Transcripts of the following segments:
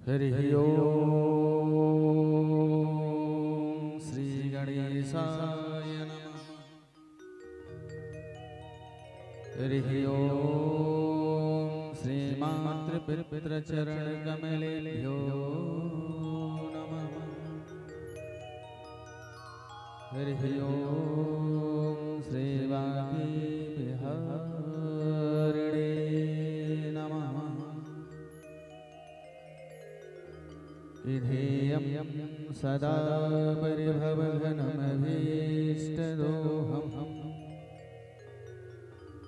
हरि ओम श्री गणेशाय नमः। हरि ओम श्री मातृपितृचरण कमलेभ्यो नमः। हरि ओम श्री वागी विहारिणे नमः। विधेयं सदा परिभवघनमभीष्टदोहम्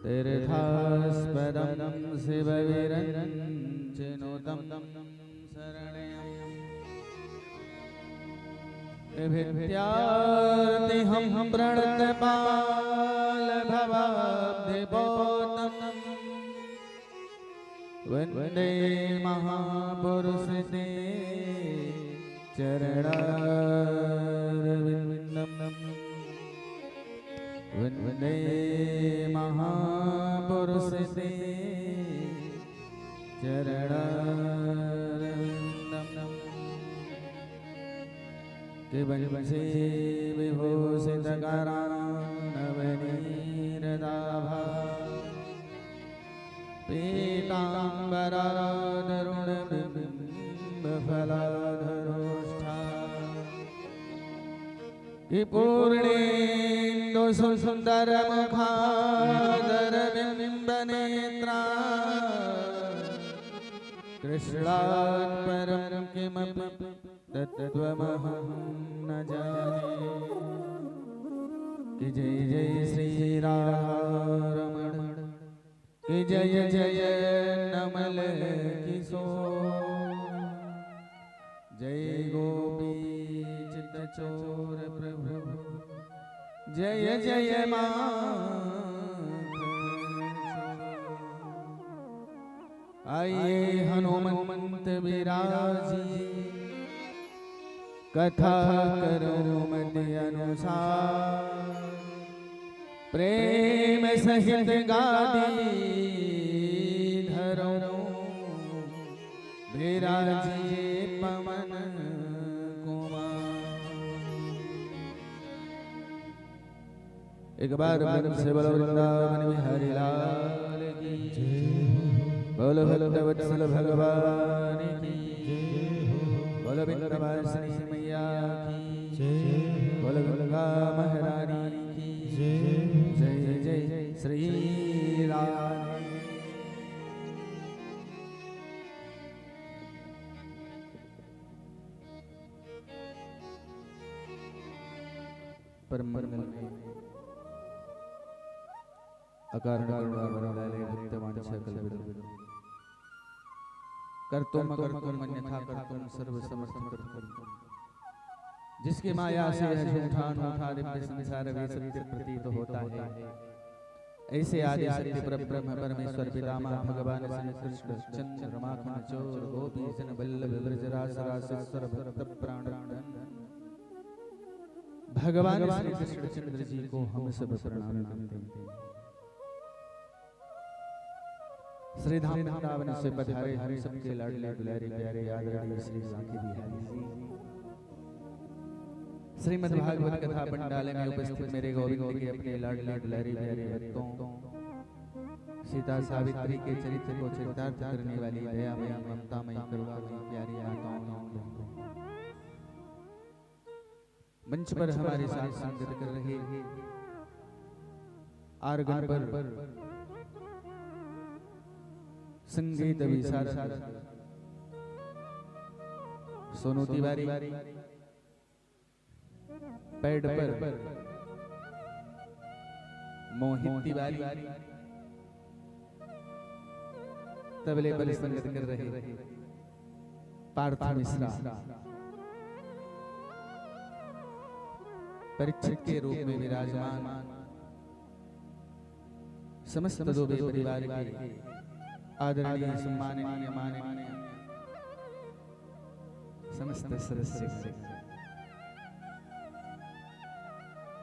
तीर्थास्पदं शिवविरञ्चिनुतं शरणम्। विद्यार्थिहं प्रणतपालभवाब्धिपोतम् वन्दे महापुरुषते चरणारविन्दं। वन्दे महापुरुषते चरणारविन्दं। किवंशे विभूषितकरानवनीरदाभा पीताम्बरादरुणबिम्बफलाधरोष्ठा कि पूर्णेन्दु सुन्दरमुखादरबिम्बनेत्रा कृष्णात् परं किमपि तत्त्वमहं न जाने। कि जय जय श्री राधारमण कि जय जय नमल किशोर। जय गोपी चित्तचोर प्रभु जय जय माधव। आइए हनुमंत विराजी कथा करो मति अनुसार। प्रेम सहित गादी धरो विराजिए पवन कुमार। एक बार से बोलो वृंदावन बिहारी लाल की जय। बोलो भक्तवत्सल भगवान की जय। बोलो विंध्यवासिनी मैया की जय। बोलो गंगा महारानी की जय। जय जय श्री राम। परम अकारण करुणावरदायिने भक्तवांछाकल्पद्रुमं कर्तुम अकर्तुम अन्यथा कर्तुम सर्वसमर्थं। जिसकी माया से झूठा अनूठा दिव्य संसार वे सत्य प्रतीत होता है, ऐसे आदि सत्य परब्रह्म परमेश्वर पितामह भगवान श्री कृष्ण चंद्र माखन चोर गोपी जन वल्लभ ब्रजराज रासेश्वर भक्त प्राण भगवान श्री कृष्ण चंद्र जी को हम सब प्रणाम करते हैं। श्री धाम वृंदावन से पधारे हम सबके लाडले दुलारे प्यारे आदरणीय श्री साखी बिहारी जी। श्रीमद् भागवत कथा पंडाल में उपस्थित मेरे गोविंद के अपने लाडले दुलारे प्यारे भक्तों, सीता सावित्री के चरित्र को चरितार्थ करने वाली दयामयी ममतामयी करुणामयी प्यारी माताओं, मंच पर हमारे साथ संगत कर रहे आर्गन पर संगीत विशारद सोनू तिवारी, पैड पर मोहित तिवारी, तबले पर संगत कर रहे पार्थ मिश्रा, परीक्षित के रूप में विराजमान समस्त दुबे परिवार के आदरणीय सम्माननीय माननीय समस्त सदस्य।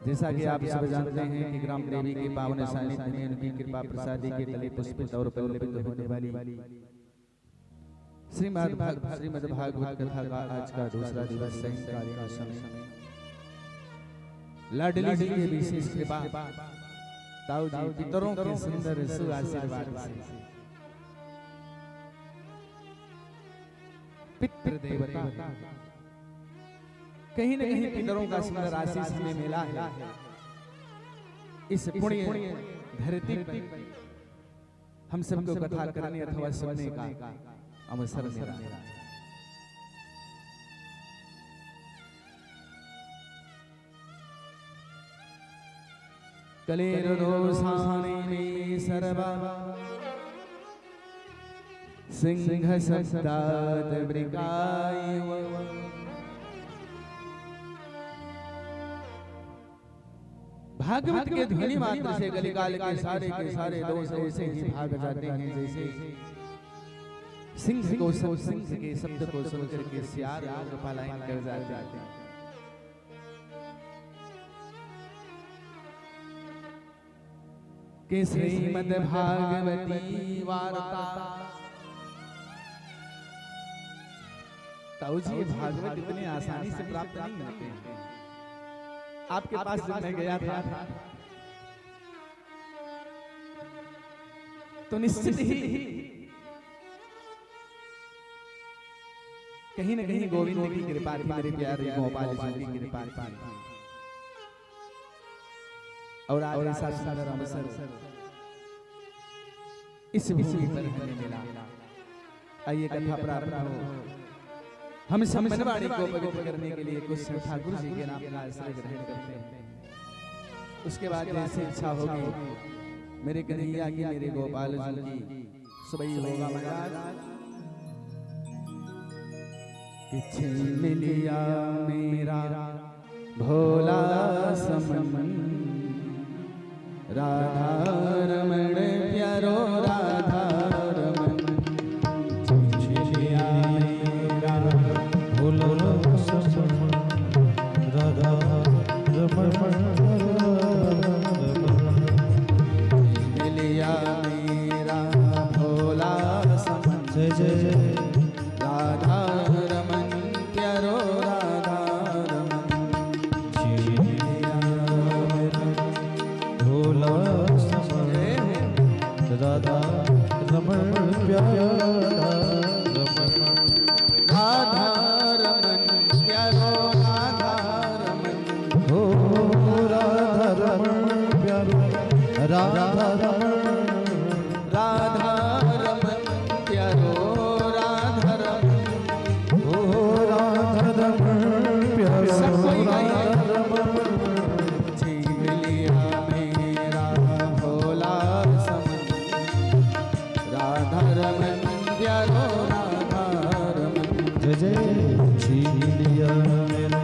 जैसा कि आप सब जानते हैं कि ग्राम देवी के पावन सानिध्य में उनकी कृपा प्रसादी के तले पुष्पित और पल्लवित होने वाली श्रीमद् भागवत कथा का आज का दूसरा दिवस सायंकालीन समय लाडली जी की विशेष कृपा, ताऊ जी पितरों के सुंदर सुआशीर्वाद से पितृ देवता कहीं न कहीं पितरों का सुंदर आशीष हमें मिला है। इस पुण्य धरती पर हम सबको कथा करने अथवा सुनने का अवसर मिला। कलेरुदोषाणि मे सर्वा सिंह सप्ताद वृकायव। भागवत के ध्वनि मात्र से गलिकाल के सारे दोष ऐसे ही भाग जाते हैं जैसे सिंह को सिंह के शब्द को सुनकर के सियार लोग पलायन कर जाते हैं। कि श्रीमद् भागवती वार्ता, ताऊ जी भागवत इतने आसानी से प्राप्त नहीं होते हैं। आपके पास जब मैं गया था तो निश्चित ही कहीं न कहीं गोविंद की कृपा थी, मेरे प्यारे गोपाल जी की कृपा थी। और आज ऐसा सुंदर अवसर इस भूमि पर हमें मिला। आइए कथा प्रारंभ हो। हम सम्मानवाणी को पवित्र करने के लिए कुछ ठाकुर जी के नाम का आश्रय ग्रहण करते हैं। उसके बाद जैसे इच्छा होगी मेरे कन्हैया की, मेरे गोपाल जी की सुबह होगा महाराज। छीन लिया मेरा भोला समन, राधा रमण प्यारो राधा रमण। छीन लिया मेरा भोला समन, राधा रमण। छीन लिया मेरा भोला समन, जय जय राधा रमन प्यारो राधा रमन। छीन लिया मेरा भोला समन, राधा रमन प्यारो राधा रमन प्यारो राधा रमन। हो राधा रमन प्यारो राधा रमन, राधा रमन प्यारो राधा रमन। हो राधा रमन प्यारो राधा रमन। छीन लिया मेरा भोला समन, राधा रमन प्यारो राधा रमन। जय जय छीन लिया मेरा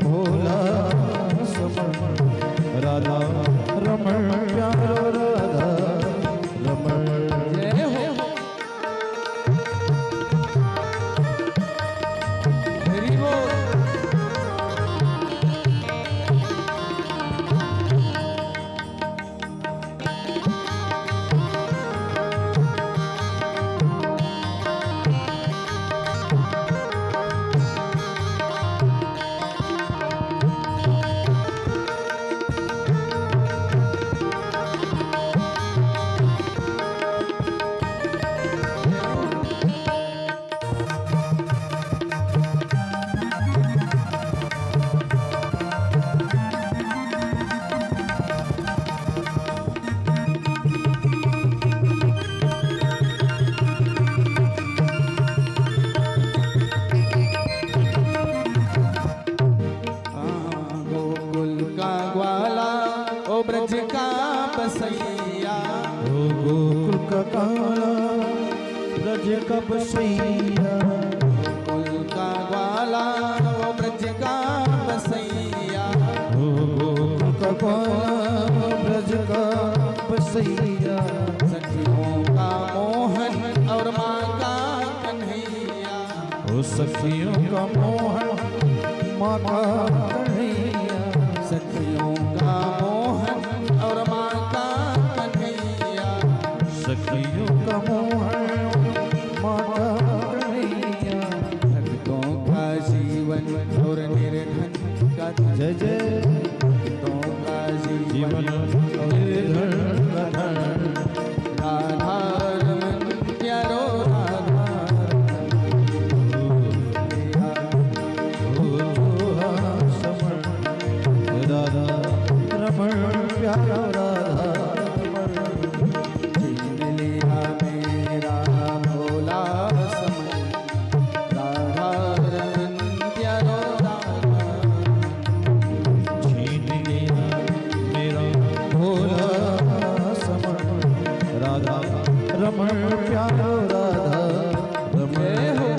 भोला समन, राधा रमन प्यारो राधा रमन। जय हो हरि बोल। ब्रज का बसैया, ओ गोकुल का काला ब्रज का बसैया। गोकुल का ग्वाला ओ ब्रज का बसैया, ओ गोकुल का ग्वाला ब्रज का बसैया। सखियों का मोहन और माँ का कन्हैया, ओ सखियों का मोहन माँ का कन्हैया। सखियों का मोहन और माँ का कन्हैया, सखियों का मोहन माँ का कन्हैया। जय जय तो का जीवन राधा रमन प्यारो राधा रमन प्यारो राधा छीन लिया मेरा भोला समन राधा रमन प्यारो राधा छीन लिया मेरा भोला समन राधा रमन प्यारो राधा रमन हो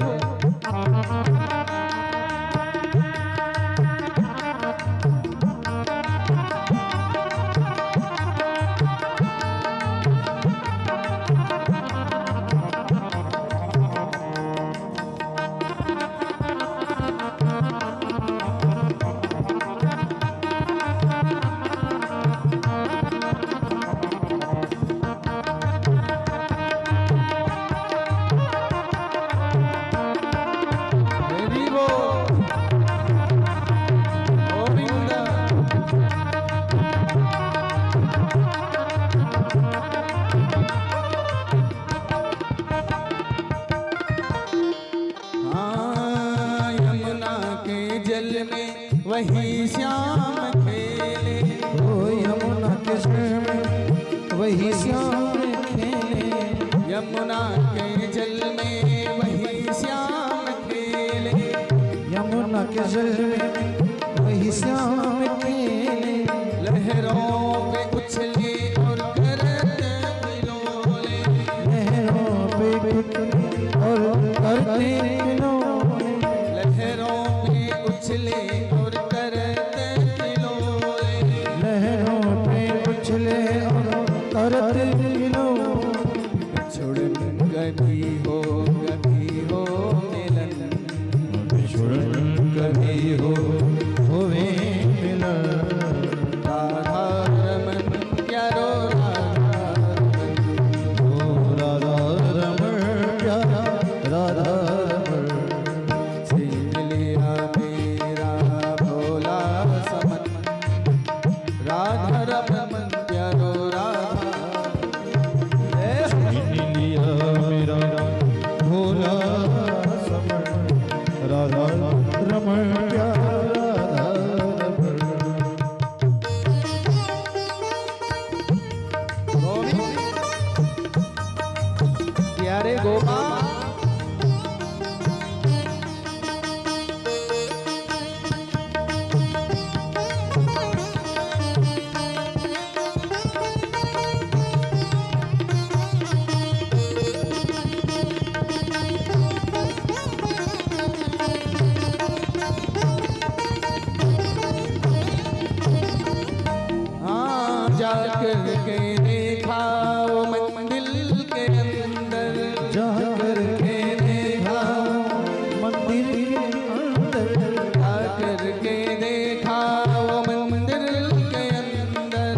वही श्याम खेले ओ यमुना के जल में वही श्याम खेले यमुना के जल में वही श्याम खेले यमुना के जल में वही श्याम खेले लहरों पे उछले और करते खिलौने लहरों पे उछले और करते खिलौने लहरों पे उछले कभी हो मिलन कभी हो होवे मिलन राधा रमन प्यारो राधा रमन प्यारा राधा रमन छीन लिया मेरा भोला समन राधा रमन प्यारो राधा भोला समन राधा रमन प्यारा प्यारे गोपाल जाकर के देखा वो मंदिर के अंदर जाकर के देखा मंदिर के अंदर जाकर के देखा वो मंदिर के अंदर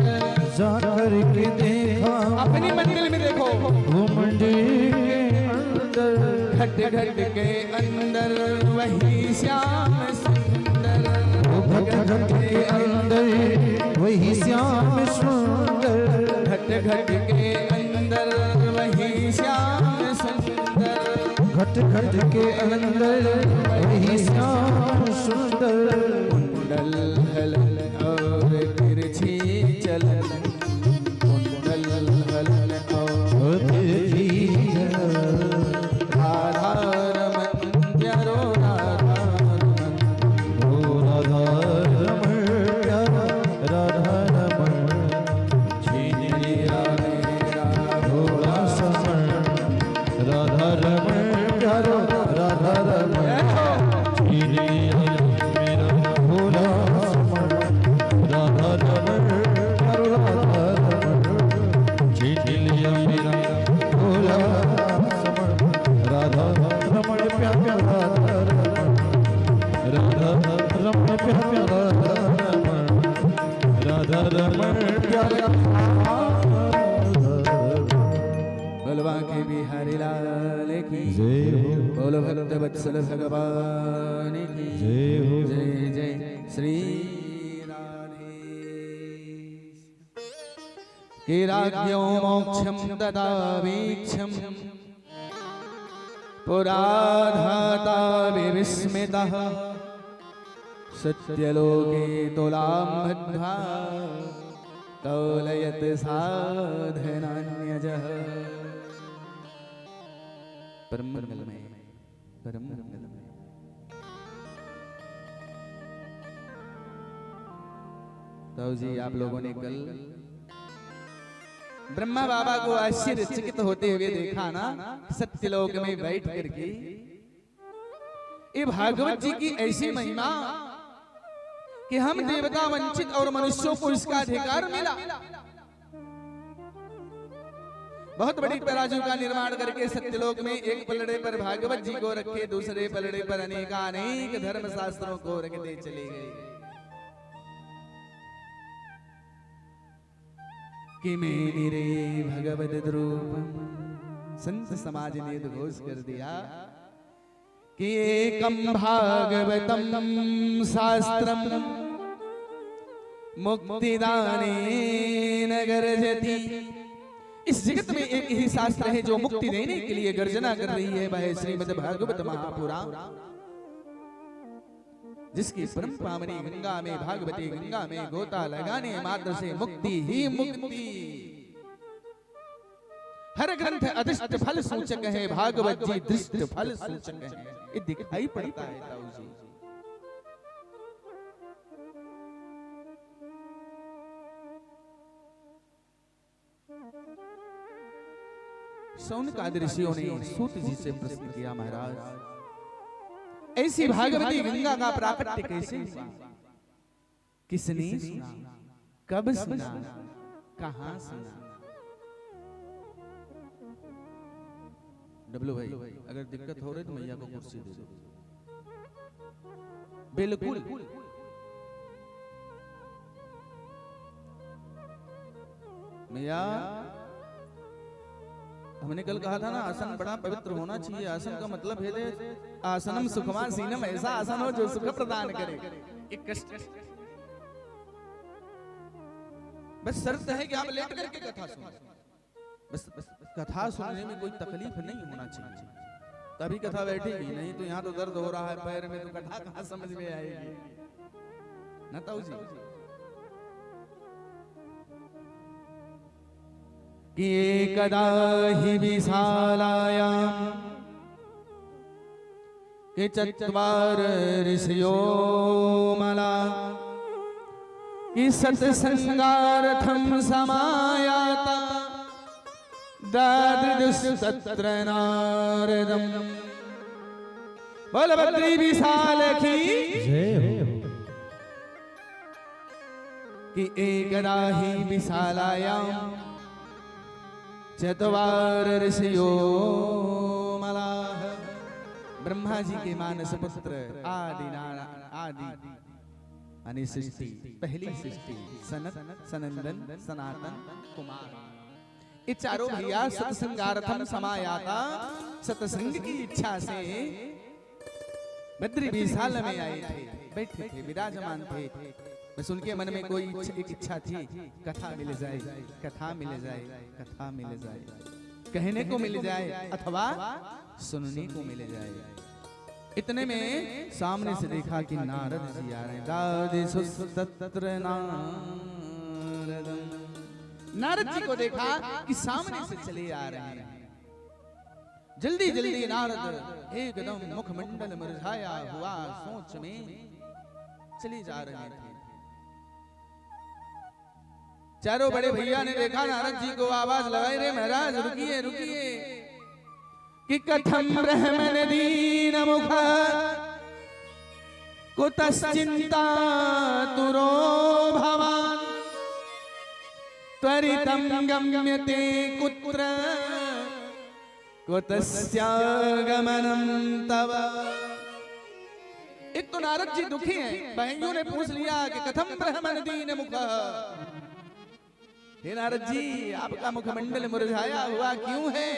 जाकर के देखा अपनी मंदिर में देखो वो मंदिर के अंदर घट घट के अंदर वही श्याम सुंदर घट घट के अंदर वही श्याम सुंदर घट घट के अंदर वही श्याम सुंदर घट घट के अंदर वही श्याम सुंदर कुंडल हलन और तिरछी चलन कुंडल हलन और तिरछी चलन राधा रमन प्यारो राधा रमन ओ राधा रमन प्यारा राधा रमन छीन लिया मेरा भोला समन राधा रमन प्यारो राधा रमन छीन लिया मेरा भोला समन राधा रमन प्यारो राधा रमन छीन लिया मेरा भोला समन राधा रमन प्यारा राधा रमन राधा रमन प्यारा राधा रमन प्यारा बलवा के बिहारी लाल की जय हो बोलो भक्त वत्सल भगवान की जय हो जय जय श्री कि राज्ञो मोक्षं ददावीक्षं पुराधाता विस्मितः सत्यलोके तुलां बद्ध्वा कौलयत साधनान्यजः। परम मंगलमय, परम मंगलमय। तो जी आप लोगों ने कल ब्रह्मा बाबा को आश्चर्यचकित होते हुए देखा ना, सत्यलोक में बैठ करके ये भागवत जी की ऐसी महिमा कि हम देवता वंचित और मनुष्यों को इसका अधिकार मिला। बहुत बड़ी तराजू का निर्माण करके सत्यलोक में एक पलड़े पर भागवत जी को रखे, दूसरे पलड़े पर अनेक धर्म शास्त्रों को रखते चले गए कि मेरे भगवत रूपम। संत समाज ने उद्घोष कर दिया कि एकम भागवतम शास्त्रम मुक्तिदानेन गर्जति। इस जगत में एक ही शास्त्र है जो मुक्ति देने के लिए गर्जना कर रही है, वह है श्रीमद् भागवत महापुराण, जिसकी परम पावनी गंगा में, भागवती गंगा में गोता लगाने मात्र से मुक्ति ही मुक्ति। हर ग्रंथ अदृष्ट फल सूचक है, भागवत जी दृष्ट फल सूचक है। ये दिखाई पड़ता है ताऊ जी। शौनकादि ऋषियों ने सूत जी से प्रश्न किया, महाराज ऐसी भागवती गंगा का प्राकट्य कैसे हुआ? किसने सुना, कब सुना, कहां सुना? डब्लू भाई अगर दिक्कत हो रही तो मैया को कुर्सी दे दो। बिल्कुल मैया, हमने कल कहा था ना आसन बड़ा पवित्र होना चाहिए। आसन का मतलब है आसनम सुखमासीनम, ऐसा आसन हो जो सुख प्रदान करे। एक कष्ट बस शर्त है कि आप लेट करके कथा सुनो। बस कथा सुनने में कोई तकलीफ नहीं होना चाहिए, तभी कथा बैठेगी। नहीं तो यहाँ तो दर्द हो रहा है पैर में, तो कथा कहाँ समझ में आएगी ना ताऊ जी। कि एकदा हि विशालायां के चत्वार ऋषयो मला कि सत्संगार्थं समायाता दादृशस्तत्र नारदम्। बोल बद्री विशाल की जय हो। कि एकदा हि विशालायां चत्वार ऋषयो मलाः। ब्रह्मा जी के मानस पुत्र आदि यानी सृष्टि, पहली सृष्टि, सनत, सनंदन, सनातन, कुमार, ये चारों भैया सत्संगार्थम समायाता, सत्संग की इच्छा से बद्री विशाल में आए थे, बैठे थे, विराजमान थे। बस उनके मन में कोई एक इच्छा थी, कथा मिल जाए, कथा मिल जाए, कथा मिल जाए, कहने को मिल जाए अथवा सुनने को मिल जाए। इतने में सामने से देखा कि नारद जी आ रहे हैं। नारद जी को देखा कि सामने से चले आ रहे हैं। जल्दी जल्दी नारद एकदम मुखमंडल मुरझाया हुआ सोच में चले जा रहे थे। चारों बड़े भैया ने देखा नारद जी को, आवाज लगाई, रे महाराज रुकिए रुकिए। कि कथम ब्रह्मण दीन मुख कुतश्चिंता तुरो भवान त्वरितं गम्यते कुत्र कुतस्यागमनं तव। एक तो नारद जी दुखी हैं, बहनियों ने पूछ लिया कि कथम ब्रह्मण दीन मुख। हे नारद जी, आपका मुखमंडल मुरझाया हुआ क्यों है?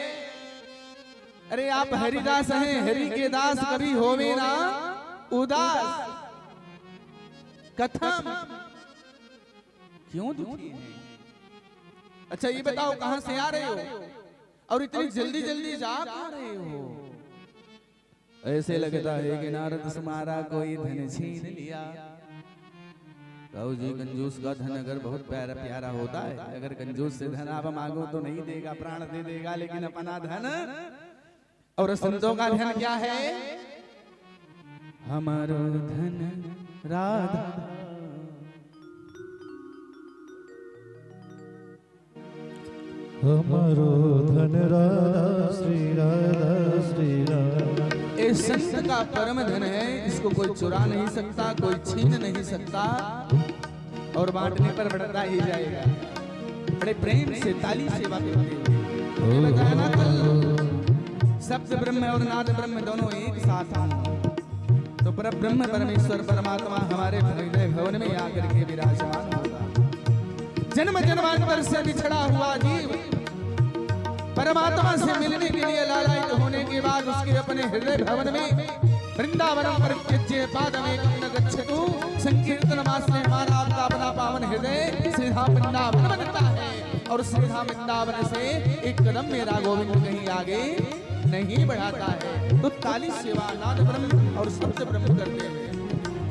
अरे आप हरिदास हैं, हरि के दास कभी होवे ना उदास। कथम क्यों दुखी हैं? अच्छा ये बताओ कहां से आ रहे हो और इतनी जल्दी जल्दी जा कहां रहे हो? ऐसे लगता है कि नारद तुम्हारा कोई धन छीन लिया। कहो जी कंजूस का धन अगर बहुत प्यारा प्यारा होता है, अगर कंजूस से धन आप मांगो तो नहीं देगा, प्राण दे देगा, लेकिन अपना धन और संतों का धन क्या है? हमारो धन राधा, हमारो धन राधा श्री राधा श्री राधा। ये संत का परम धन है, इसको कोई चुरा नहीं सकता, कोई छीन नहीं सकता और बांटने पर बढ़ता ही जाएगा। बड़े प्रेम से ताली सेवा करते हुए बताया ना कल शब्द ब्रह्म और नाद ब्रह्म दोनों एक साथ हैं, तो पर ब्रह्म परमेश्वर परमात्मा हमारे हृदय भवन में आकर के विराजमान होगा। जन्म जन्मांतर से बिछड़ा हुआ जीव परमात्मा से मिलने के लिए लालायित होने के बाद उसके अपने हृदय भवन में वृंदावनम परित्यज्य पादमेकं न गच्छतु संकीर्तन मास्ने माना आपका अपना पावन हृदय सीधा वृंदावन बनता है और सीधा वृंदावन से एक कदम मेरा गोविंद कहीं आगे नहीं बढ़ाता है। तो ताली सेवा नाद ब्रह्म और शब्द ब्रह्म करते हैं।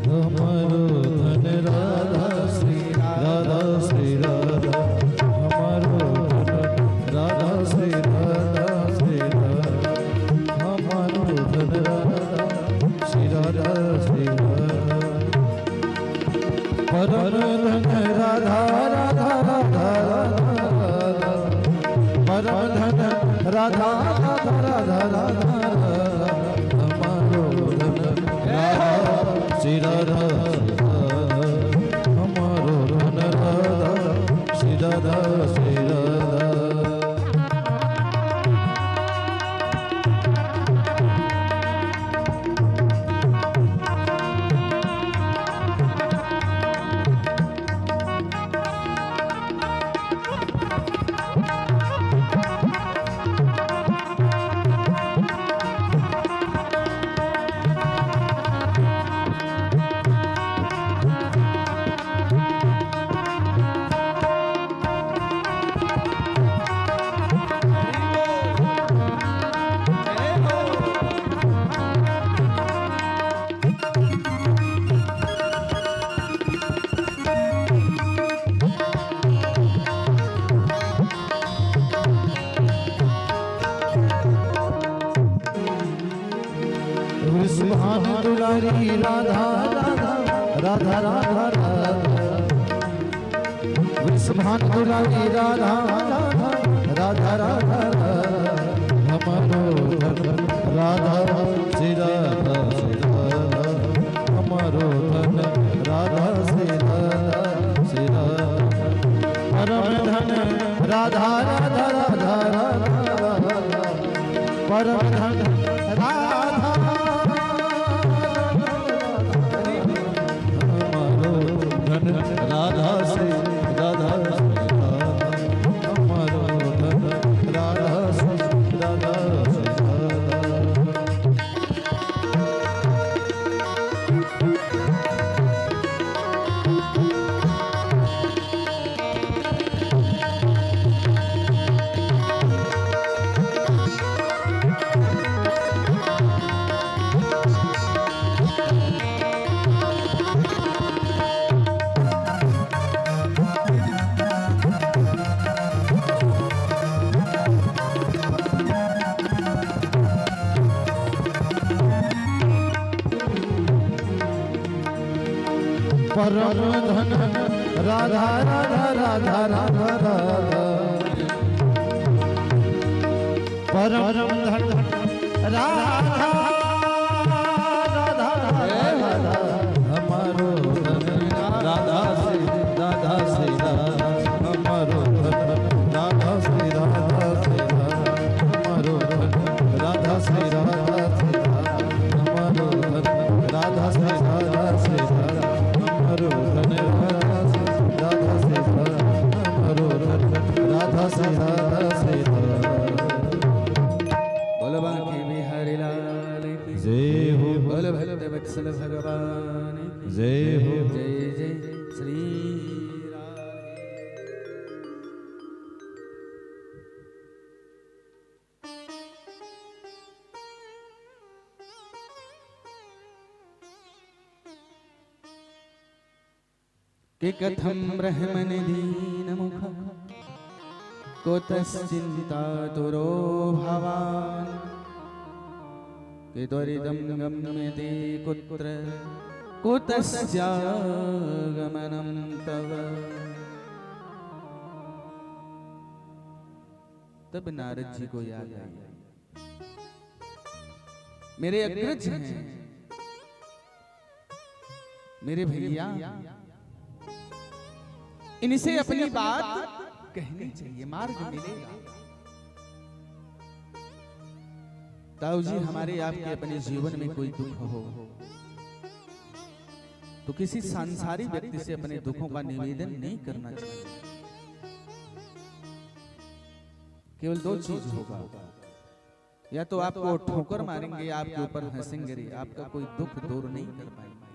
हमारो धन राधा श्री राधा श्री राधा, हमारो धन राधा श्री राधा श्री राधा, हमारो धन राधा श्री राधा श्री राधा। परम धन राधा राधा राधा राधा, परम धन राधा राधा राधा राधा, हमारो धन राधा श्री राधा श्री राधा, हमारो धन राधा श्री राधा श्री राधा। सुभान दुलारी राधा राधा राधा राधा राधा, सुभान दुलारी राधा राधा राधा राधा, हमारो धन राधा श्री राधा श्री राधा, हमारो धन राधा श्री राधा श्री राधा। परम धन राधा राधा राधा राधा, परम धन राधा राधा श्री राधा श्री राधा, हमारो धन राधा श्री राधा श्री राधा। परम धन राधा राधा राधा राधा राधा, परम धन राधा राधा राधा, हमारो धन राधा श्री राधा श्री राधा, हमारो धन राधा श्री राधा श्री राधा, हमारो धन राधा श्री राधा श्री राधा, हमारो धन राधा श्री राधा श्री राधा, हमारो धन राधा श्री राधा श्री राधा, हमारो धन राधा श्री राधा श्री राधा। बोल बांके बिहारी लाल की जय हो, बोल भक्त वत्सल भगवान की जय हो, जय जय श्री राधे। कि कथम ब्रह्मन दीन मुख कुतश्चिंता तुरो भवान कि त्वरितं गम्यते कुत्र कुतश्चागमनं तव। तब नारद जी को याद आई, मेरे अग्रज हैं, मेरे भैया, इनसे अपनी बात कहनी चाहिए, मार्ग मिलेगा। ताऊ जी, हमारे आपके अपने जीवन में कोई दुख हो तो किसी सांसारिक व्यक्ति से अपने दुखों का निवेदन नहीं करना चाहिए। केवल दो चीज होगा, या तो आपको ठोकर मारेंगे, आपके ऊपर हंसेंगे, आपका कोई दुख दूर नहीं कर पाएंगे।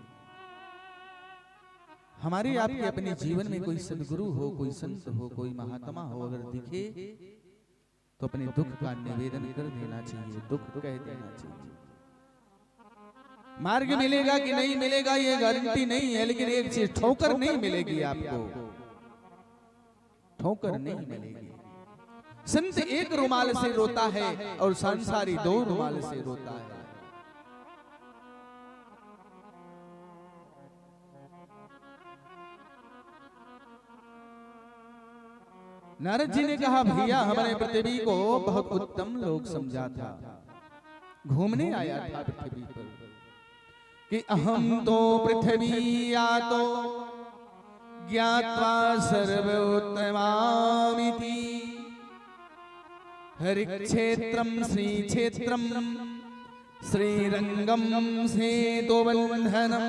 हमारे आपके अपने जीवन में कोई सदगुरु हो, कोई संत हो, कोई महात्मा हो, अगर दिखे तो अपने दुख का निवेदन कर देना चाहिए, दुख कह देना चाहिए। मार्ग मिलेगा कि नहीं मिलेगा ये गारंटी नहीं है, लेकिन एक चीज, ठोकर नहीं मिलेगी आपको, ठोकर नहीं मिलेगी। संत एक रुमाल से रोता है और संसारी दो रुमाल से रोता है। नारद जी ने कहा, भैया हमारे पृथ्वी को बहुत उत्तम लोग समझा था, घूमने आया था पृथ्वी पर कि अहम तो पृथ्वी यातो ज्ञात्वा सर्वोत्तमामिति हरिक्षेत्रम श्री क्षेत्रम श्रीरंगम सेतुबंधनम।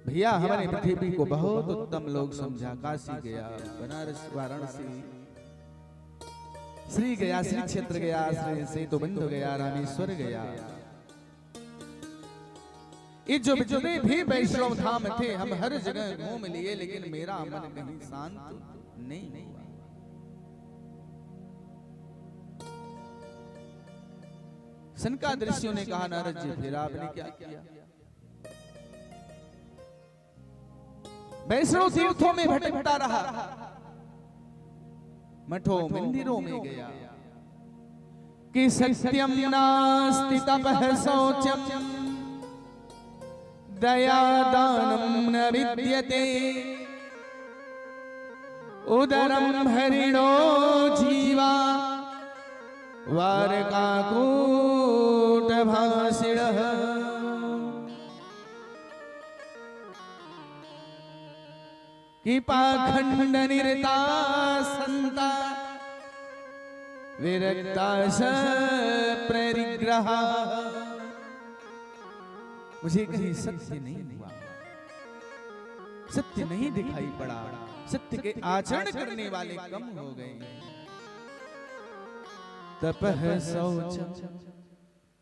भैया हमारे पृथ्वी को बहुत उत्तम लोग समझा, काशी गया, बनारस, वाराणसी, श्री गया, श्री क्षेत्र गया, श्री सेतुबंध गया, रामेश्वर गया। ये जो जितने भी वैष्णव धाम थे हम हर जगह घूम लिए, लेकिन मेरा मन कहीं शांत नहीं हुआ। सनकादिक ने कहा, नारद जी फिर आपने क्या किया? वैष्णव तीर्थों में भटकता रहा, मठों मंदिरों में गया कि सत्यम नास्ति तपः शौचम दया दानम न विद्यते उदरम हरिणो जीवा वारकाकूट भाषिणः। कि पाखंड निरता संता विरक्ता परिग्रहा। मुझे कहीं सत्य नहीं हुआ, सत्य नहीं दिखाई पड़ा, सत्य के आचरण करने वाले कम हो गए। तपः शौचम,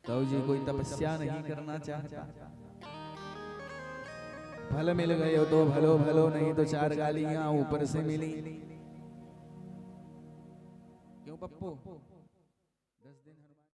तो जी कोई तपस्या नहीं करना चाहता, फल मिल गए तो भलो भलो, नहीं तो चार गालियां ऊपर से मिली। क्यों पप्पू?